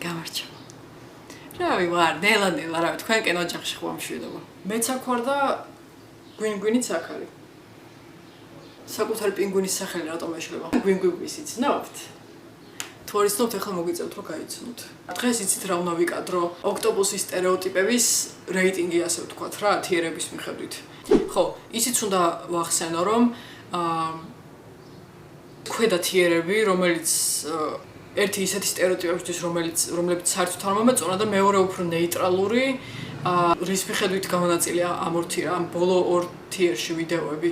გამარჯობა. რავი ვარ, ნელა, რავი, თქვენ კინოოჯახში ხო ამშვიდობა. მეც აქ ვარ და გვინგვინიც აქ არის. საკუთარი პინგვინის სახელი რატომ ეშლება? გვინგვინს იცნობთ? თუ არ იცნობთ, ახლა მოგიწევთ რომ გაიცნოთ. დღეს იცით რა უნდა ვიკადრო? ოქტოპუსის სტერეოტიპების რეიტინგი ასე ვთქვათ რა, თიერების მიხედვით. ხო, ისიც უნდა ვახსენო რომ ქვედა თიერები, რომელიც ერთი ისეთი სტერეოტიპებისთვის, რომლებიც საერთოდ არ მომეწონა და მეორე უფრო ნეიტრალური, რის მიხედვით გამონაწილეა ამ ბოლო ორ თიერში ვიდეოები,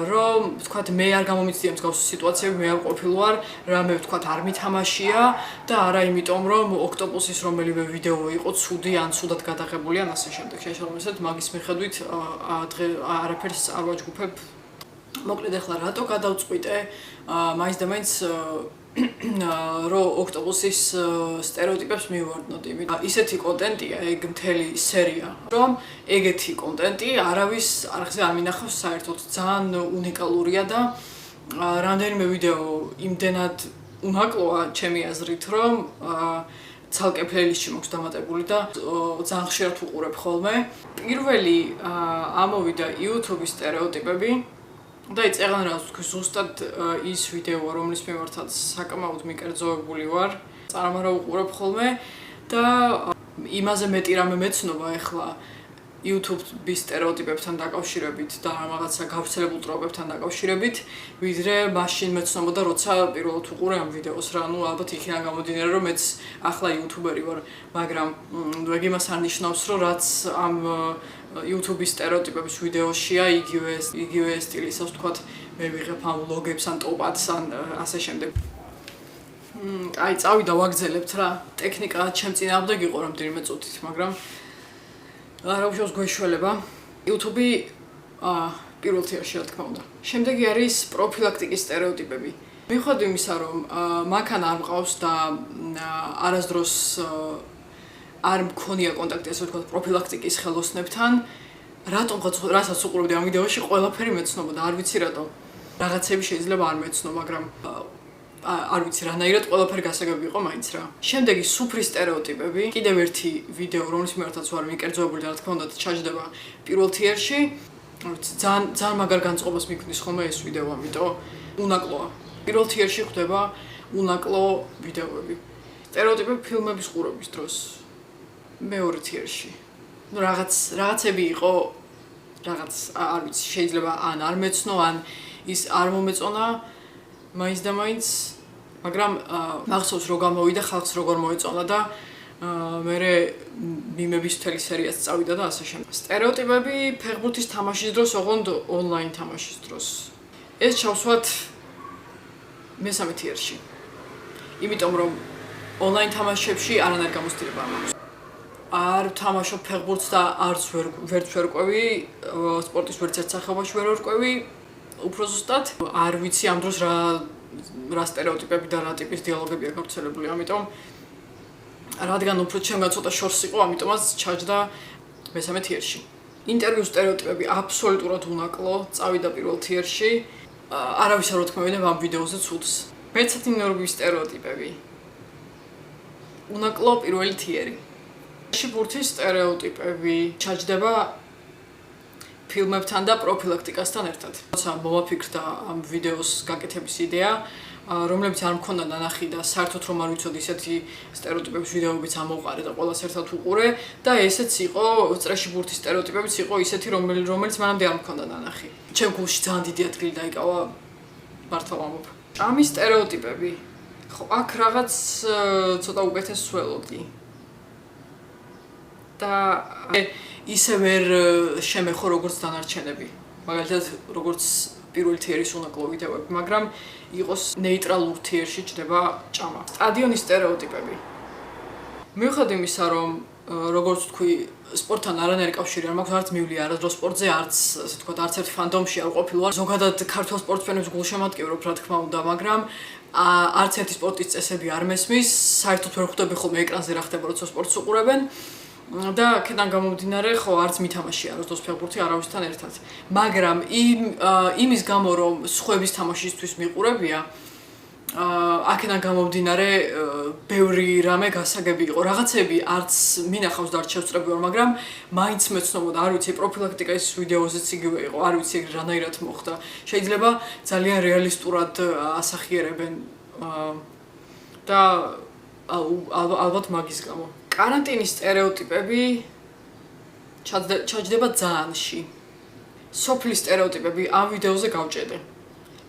რომ ვთქვათ მე არ გამომიცდია მსგავსი სიტუაციები, მე არ ყოფილ ვარ, რამე ვთქვათ არ მითამაშია და არა იმიტომ რომ ოქტოპუსის რომელიმე ვიდეო იყო ცუდი ან ცუდად გადაღებული ან ასე შემდეგ. შეშალომისად მაგის მიხედვით არაფერს არ ვაჯგუფებ. მოკლედ ახლა რატო გადავწყვიტე მაინც და მაინც რომ ოქტოპუსის სტერეოტიპებს მივარდნოდი. ისეთი კონტენტია ეგ მთელი სერია, რომ ეგეთი კონტენტი არავის არხზე არ მინახავს საერთოდ. ძალიან უნიკალურია და რამდენიმე ვიდეო იმდენად უნაკლოა ჩემი აზრით, რომ ცალკე პლეილისტში მაქვს დამატებული და ძალიან ხშირად ვუყურებ ხოლმე. პირველი ამოვიდა YouTube-ის სტერეოტიპები. და იწეგან რა ვთქვი ზუსტად ის ვიდეო რომლის მიმართაც საკმაოდ მიკერძოებული ვარ წარმარა უყურებ ხოლმე და იმაზე მეტი რამე მეცნობა ახლა YouTube-ის სტერეოტიპებთან დაკავშირებით და რაღაცა გავრცელებულ ტროპებთან დაკავშირებით ვიდრე მაშინ მეცნობოდა როცა პირველად უყურე ამ ვიდეოს რა ნუ ალბათ იქიდან გამომდინარე რომ მეც ახლა YouTuber-ი ვარ მაგრამ ეგ იმას არ ნიშნავს რომ რაც ამ YouTube-ის სტერეოტიპების ვიდეოშია იგივე სტილის, ასე ვთქვათ, მე ვიღებ ამ ვლოგებს ან ტოპადს ან ასე შემდეგ. აი, წავიდა ვაგრძელებთ რა. ტექნიკა ჩემ წინააღმდეგ იყო რამდენიმე წუთით, მაგრამ რა უშავს გვეშველება. YouTube-ი პირველ თიერში რა თქმა უნდა. შემდეგი არის პროფილაქტიკის სტერეოტიპები. მიუხედავად იმისა, რომ მანქანა არ მყავს და არასდროს არ მქონია კონტაქტი ასე ვთქვათ პროფილაქტიკის ხელოსნებთან, რასაც უყურებდი ამ ვიდეოში, ყველაფერი მეცნობოდა, არ ვიცი რატომ. რაღაცები შეიძლება არ მეცნო, მაგრამ არ ვიცი რანაირად ყველაფერი გასაგები იყო მაინც რა. შემდეგი სუფრის სტერეოტიპები, კიდევ ერთი ვიდეო, რომლის მიმართაც ვარ მიკერძოებული და რა თქმა უნდა ჩაჯდება პირველ თიერში. ძალიან მაგარ განწყობას მიქმნის ხოლმე ეს ვიდეო, ამიტომ უნაკლოა. პირველ თიერში ხდება უნაკლო ვიდეოები. სტერეოტიპები ფილმების ყურების დროს. მეორე თიერში. ნუ რაღაცები იყო, რაღაც არ ვიცი, შეიძლება ან არ მეცნო, ან ის არ მომეწონა, მაინც და მაინც, მაგრამ მახსოვს რომ გამოვიდა, ხალხს როგორ მოეწონა და მე მიმების მთელი სერიაც წავიდა და ასე შემდეგ. სტერეოტიპები ფეხბურთის თამაშის დროს, ოღონდ ონლაინ თამაშის დროს. ეს ჩავსვათ მესამე თიერში. იმიტომ რომ ონლაინ თამაშებში არანაირ გამოცდილება არ მაქვს. არ ვთამაშობ ფეხბურთს და არც ვერც ვერ ყვევი, სპორტის ვერც ერთ სახეობაში ვერ ვყვევი, უფრო ზუსტად. არ ვიცი ამ დროს რა სტერეოტიპები და რა ტიპის დიალოგებია გავრცელებული, ამიტომ რადგან უფრო ჩემგან ცოტა შორს იყო, ამიტომაც ჩაჯდა მესამე თიერში. ინტერვიუს სტერეოტიპები აბსოლუტურად უნაკლო, წავიდა პირველ თიერში. არავის არ უთქმევინებ ამ ვიდეოზე ცუდს. მეცადინეობის სტერეოტიპები. უნაკლო პირველი თიერი. ბურთის სტერეოტიპები ჩაჯდება ფილმებთან და პროფილაქტიკასთან ერთად. როცა მოვაფიქრდა ამ ვიდეოს გაკეთების იდეა, რომლებიც არ მქონდა ნანახი და საერთოდ რომ არ ვიცოდი ისეთი სტერეოტიპების ვიდეოებიც ამოვყარე და ყველას ერთად უყურე და ესეც იყო წრეში ბურთის სტერეოტიპებიც იყო ისეთი რომელიც მანამდე არ მქონდა ნანახი. ჩემ გულში ძალიან დიდი ადგილი დაიკავა, მართლა ვამბობ. ამის სტერეოტიპები. ხო, აქ რაღაც ცოტა უკეთეს ვველოდი. და ისე ვერ შემეხო როგორც დანარჩენები. მაგალითად, როგორც პირველი თიერის უნაკლო ვიდეოები, მაგრამ იყოს ნეიტრალურ თიერში ჯდება ჭამა. სტადიონის სტერეოტიპები. მიუხედავად იმისა, რომ როგორც ვთქვი, სპორტთან არანაირი კავშირი არ მაქვს, არც მივლია არასდროს სპორტზე, არც ასე ვთქვათ, არც ერთ ფანდომში არ ყოფილ ვარ. ზოგადად ქართველ სპორტსმენებს გულშემატკივრობ, რა თქმა უნდა, მაგრამ არც ერთი სპორტის წესები არ მესმის, საერთოდ ვერ ხვდები ხოლმე ეკრანზე რა ხდება, როცა სპორტს უყურებენ. და აქედან გამომდინარე, ხო, არც მითამაშია არასდროს ფეხბურთი არავისთან ერთად. მაგრამ იმის გამო, რომ სხვების თამაშისთვის მიყურებია, აქედან გამომდინარე ბევრი რამე გასაგები იყო. რაღაცები არც მინახავს და არც შევწრები ვარ, მაგრამ მაინც მეცნობოდა, არ ვიცი, პროფილაქტიკის ვიდეოზეც იგივე იყო, არ ვიცი რანაირად მოხდა. შეიძლება ძალიან რეალისტურად ასახიერებენ და ალბათ მაგის გამო. კარანტინის სტერეოტიპები ჩაჯდება ძალიანში. სოფლის სტერეოტიპები ამ ვიდეოზე გავჭედე.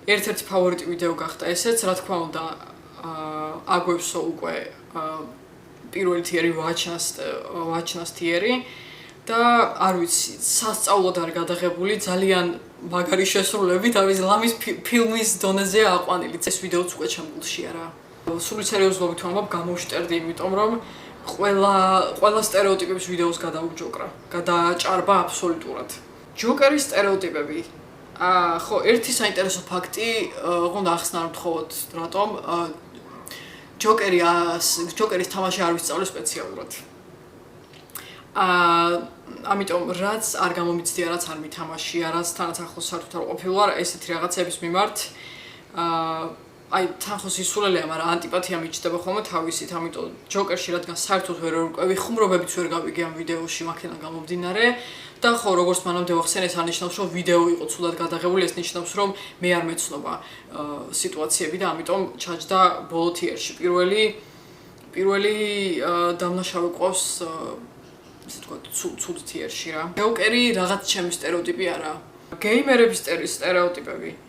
ერთ-ერთი ფავორიტი ვიდეო გახდა ესეც, რა თქმა უნდა, აგვევსო უკვე პირველი თიერი ვაჩნას თიერი და არ ვიცი, სასწაულად არ გადაღებული, ძალიან მაგარი შესრულებით, ამის ლამის ფილმის დონეზე აყვანილი. ეს ვიდეოც უკვე ჩემგულშია რა. სული სერიოზულობით ვამბობ, გამოვშტერდი, იმიტომ რომ ყველა სტერეოტიპების ვიდეოს გადაუჯოკრა, გადააჭარბა აბსოლუტურად. ჯოკერის სტერეოტიპები. ხო, ერთი საინტერესო ფაქტი, უნდა ახსნა მთხოვოთ, რატომ ჯოკერის თამაში არ ვისწავლე სპეციალურად. ამიტომ რაც არ გამომიცდია, რაც არ მითამაშია, რაც თანაც ახლოს საერთოდ არ ყოფილვარ, ესეთი რაღაცების მიმართ აი თანხოს ისულელია, მაგრამ ანტიპათია მიჩნდება ხოლმე თავისით, ამიტომ ჯოკერში რადგან საერთოდ ვერ ვერკვევი, ხუმრობებიც ვერ გავიგე ამ ვიდეოში მაქედან გამომდინარე და ხო, როგორც მანამდე ვახსენე, ეს არნიშნავს, რომ ვიდეო იყო ცუდად გადაღებული, ეს ნიშნავს, რომ მე არ მეცნობა სიტუაციები და ამიტომ ჩაჯდა ბოლო თიერში. პირველი დამნაშავე ყავს ესე თქვა ცუდ თიერში რა. ჯოკერი რაღაც ჩემი სტერეოტიპი არა. გეიმერების სტერეოტიპები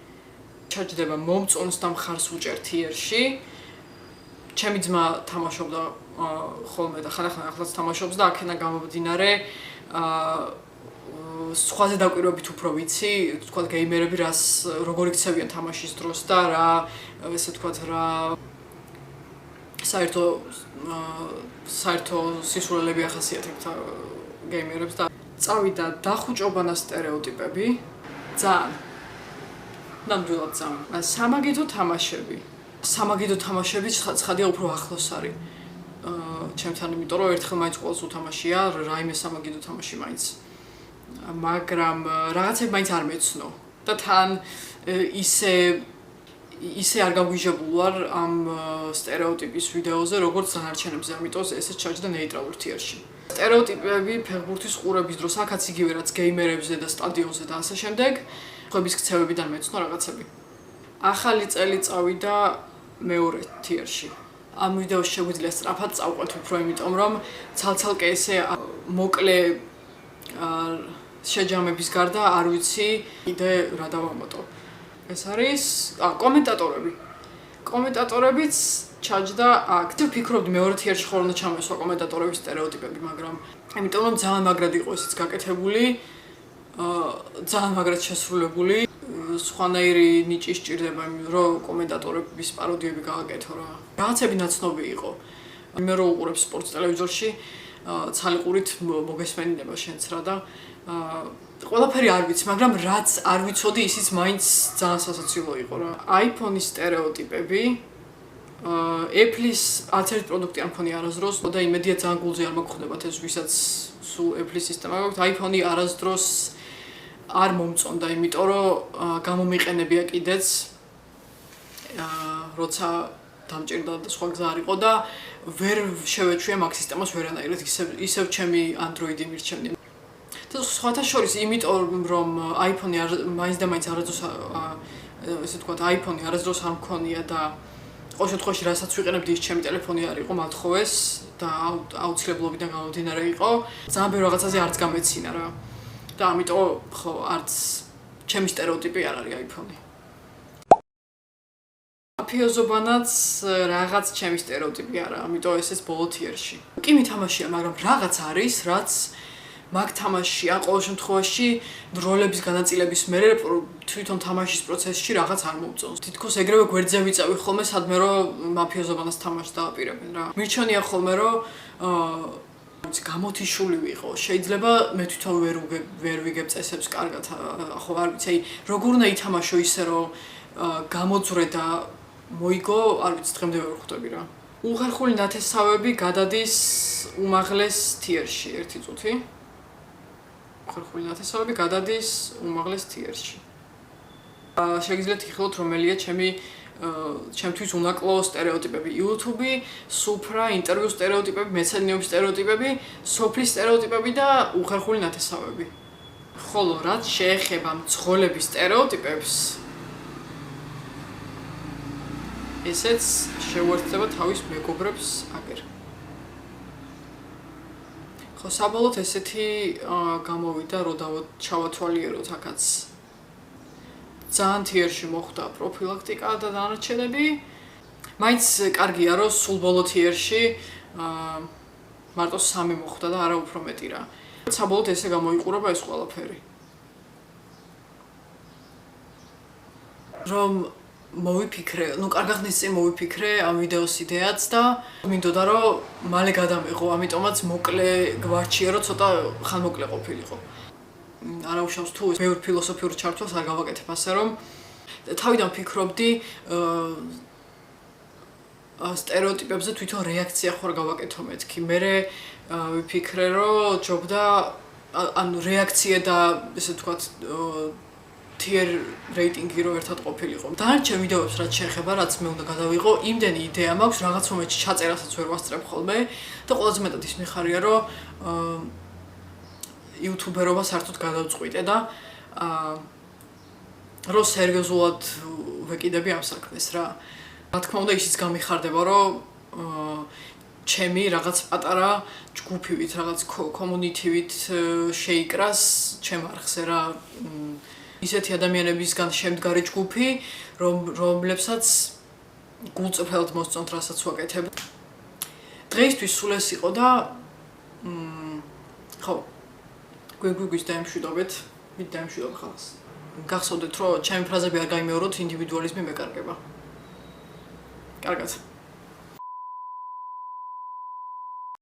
ჩაჯდება მომწონს და მხარს უჭერ თიერში. ჩემი ძმა თამაშობდა ხოლმე და ხანახან ახლაც თამაშობს და აქედან გამომდინარე სხვაზე დაკვირვებით უფრო ვიცი, თქვა გეიმერები როგორ იქცევიან თამაშის დროს და რა ესე თქვა რა საერთო სისულელები ახასიათებთ გეიმერებს და წავიდა დახუჭობანა სტერეოტიპები ძალიან ნამდვილად ძალიან. სამაგიდო თამაშები ცხადია უფრო ახლოს არის ჩემთან, იმიტომ რომ ერთხელ მაინც ყოველს უთამაშია რაიმე სამაგიდო თამაში მაინც. მაგრამ რაღაცები მაინც არ მეცნო და თან ისე არ გავგიჟებულ ვარ ამ სტერეოტიპის ვიდეოზე, როგორც დანარჩენებზე, ამიტომ ესეც ჩაჯდა ნეიტრალურ თიერში. სტერეოტიპები ფეხბურთის ყურების დროს, აქაც იგივე რაც გეიმერებზე და სტადიონზე და ასე შემდეგ, ხების ქცევებიდან მეცნო რაღაცები. ახალი წელი წავიდა მეორე თიერში. ამ ვიდეოში შეგვიძლია სწრაფად წავყვეთ უფრო, იმიტომ რომ ცალ-ცალკე ესე მოკლე შეჯამების გარდა არ ვიცი კიდე რა დავამოტო. ეს არის კომენტატორები. კომენტატორებიც ჩაჯდა აქ. ვფიქრობდი მეორე თიერში ხოლმე უნდა ჩამოსვა კომენტატორების სტერეოტიპები, მაგრამ იმიტომ რომ ძალიან მაგრად იყო ესეც გაკეთებული, ძალიან მაგრად შესრულებული, სხვანაირი ნიჭი სჭირდება, რომ კომენტატორების პაროდიები გააკეთო რა. რაღაცები ნაცნობი იყო. მე რო უყურებ სპორტს ტელევიზორში, ცალიყურით მოგესმენინება შენც რა და ყველაფერი არ ვიცი, მაგრამ რაც არ ვიცოდი, ისიც მაინც ძალიან სასაცილო იყო რა. iPhone-ის სტერეოტიპები, Apple-ის არც ერთი პროდუქტი არ მქონია არასდროს და იმედია ძალიან გულზე არ მოგხვდებათ ეს, ვისაც სულ Apple-ის სისტემა გაქვთ. iPhone-ი არასდროს არ მომწონდა, იმიტომ რომ გამომიყენებია კიდეც, როცა დამჭირდა და სხვა გზა არ იყო და ვერ შევეჩვია მაგ სისტემას ვერანაირად, ისევ ჩემი Android-ი მირჩენდი. და სხვათა შორის, იმიტომ რომ iPhone-ი მაინც და მაინც არასდროს ესე თქვათ iPhone-ი არასდროს არ მქონია და ყოველ შემთხვევაში რასაც ვიყენებდი ის ჩემი ტელეფონი არ იყო, მათხოვეს და აუცილებლობიდან გამომდინარე იყო. ძალიან ბევრ რაღაცაზე არც გამეცინა რა. და ამიტომ ხო არც ჩემი სტერეოტიპი არ არის iPhone-ი. მაფიოზობანაც რაღაც ჩემი სტერეოტიპი არა, ამიტომ ესეც ბოლო თიერში. კი მითამაშია, მაგრამ რაღაც არის, რაც მაგ თამაშში, ყოველ შემთხვევაში როლების განაწილების მერე თვითონ თამაშის პროცესში რაღაც არ მომწონს. თითქოს ეგრევე გვერდზე ვიწევი ხოლმე, სადმე რომ მაფიოზობანას თამაშს დააპირებენ რა. მირჩენია ხოლმე რომ გამოთიშული ვიყო. შეიძლება მე თვითონ ვერ ვიგებ წესებს კარგად, ხო არ ვიცი, როგორ უნდა ითამაშო ისე რომ გამოძვრე და მოიგო, არ ვიცი, დღემდე ვერ ხვდები რა. უხერხული ნათესავები გადადის უმაღლეს თიერში, ერთი წუთი. უხერხული ნათესავები გადადის უმაღლეს თიერში. შეგიძლიათ იხილოთ, რომელია ჩემი ჩემთვის უნაკლო სტერეოტიპები YouTube-ი, სუფრა, ინტერვიუ სტერეოტიპები, მეცადინეობის სტერეოტიპები, სოფლის სტერეოტიპები და უხერხული ნათესავები. ხოლო რაც შეეხება მძღოლების სტერეოტიპებს, ესეც შეუერთდება თავის მეგობრებს აგერ. ხო, საბოლოოდ ესეთი გამოვიდა, რომ ჩავათვალიეროთ აქაც. ძალიან თიერში მოხდა პროფილაქტიკა და დანარჩენები. მაინც კარგია, რომ სულ ბოლო თიერში მარტო 3 მოხდა და არა უფრო მეტი რა. საბოლოოდ ესე გამოიყურება ეს ყველაფერი. რომ მოვიფიქრე, კარგად ხნის წინ მოვიფიქრე ამ ვიდეოს იდეაც და მინდოდა რომ მალე გადამეღო, ამიტომაც მოკლე გვარჩიე, რომ ცოტა ხანმოკლე ყოფილიყო. არა უშავს თუ ბევრ ფილოსოფიურ ჩართვას არ გავაკეთებ ასე რომ თავიდან ფიქრობდი სტერეოტიპებზე თვითონ რეაქცია ხوار გავაკეთო მეთქი. მე ვიფიქრე რომ ჯობდა ანუ რეაქცია და ესე ვთქვათ tier rating-ი რო ერთად ყოფილიყო. დანარჩენ ვიდეოებს რაც შეეხება, რაც მე უნდა გადავიღო, იმდენი იდეა მაქვს, რაღაც მომენტში ჩაწერასაც ვერ ვასწრებ ხოლმე და ყველაზე მეტად ის მიხარია, რომ იუთუბერობა საერთოდ გადავწყვიტე და რომ სერიოზულად ვეკიდები ამ საქმეს რა. რა თქმა უნდა, ისიც გამიხარდება, რომ ჩემი რაღაც პატარა ჯგუფივით, რაღაც community-ვით შეიკრას ჩემ არხზე რა. ისეთი ადამიანებისგან შემდგარი ჯგუფი, რომლებსაც გულწრფელად მოსწონთ, რასაც ვაკეთებ. დღეისთვის სულ ეს იყო და ხო, გვიგვის დაემშვიდობეთ, მით დაემშვიდობ ხალხს. გახსოვდეთ, რომ ჩემი ფრაზები არ გაიმეოროთ, ინდივიდუალიზმი მეკარგება. კარგად.